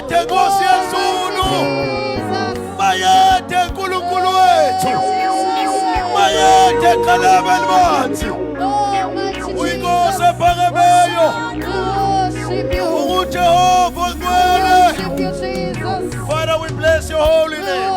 Bayede Nkosi yezulu. Bayede Nkulunkulu wethu. Bayede Kalaba elibanzi. Uyinkosi ephakemeyo. UJehova ngcwele. Father, we bless your holy name.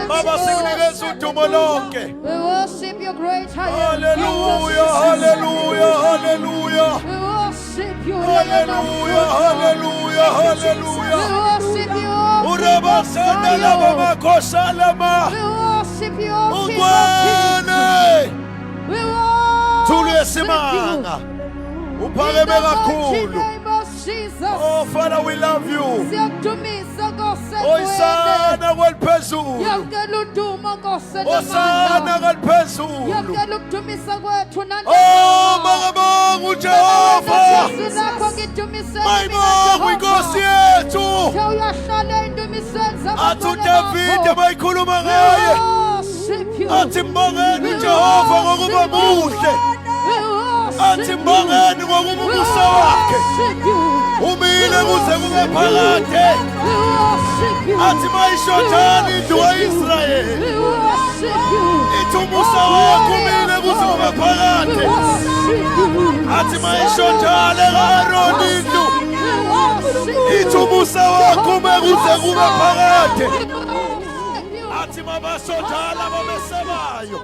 Baba, sikunikeza udumo lonke. We worship your great Hallelujah, hallelujah, hallelujah. We worship you. Hallelujah, hallelujah, hallelujah. We worship you. Urabasana laba makosalama. We worship you. Ungwane. We worship Thulu yesimanga. Uphakeme kakhulu. Oh Father, we love you. Osana kweliphezulu. Osana kweliphezulu. Oh makabonga uJehova. Mayibonga inkosi yethu. Athi uDavide bayikhuluma ngaye. Athi mbongeni uJehova ngokuba muhle. Athi mbongeni ngokuba umusa wakhe umile kuze kube phakade. Athi mayishonjani indlu kaIsrayeli. Ithi umusa wakhe umile kuze kube phakade. Athi mayishonjani ka-Aroni indlu. Ithi umusa wakhe ume kuze kube phakade. Athi mabashonjala babesebayo.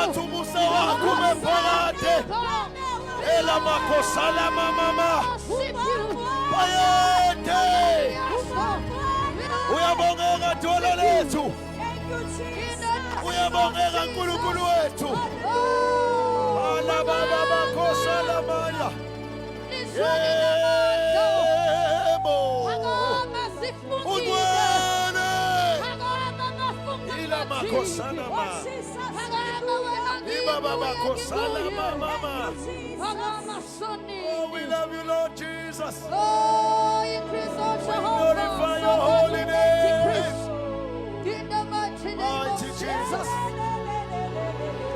Athi umusa wakhe ume phakade. Ela makosala mama. Bayede. Uyabongeka dolo lethu. Uyabongeka Nkulunkulu wethu. Ala baba bakosala maya. Yebo. Ungwane. Ila makosala maya. Baba bakosala mama. Oh, we love you, Lord Jesus. Oh, increase our Glorify your holy name. In the mighty name of Jesus.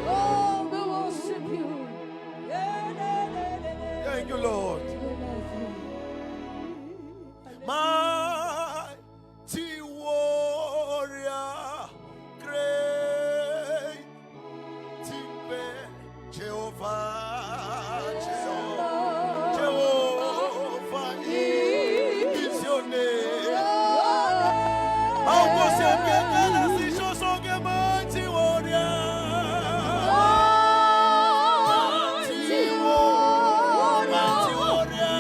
Oh, we worship you. Thank you, Lord. Mighty warrior, great Jehovah, Jehovah is your name. How was it? Mighty warrior, mighty warrior,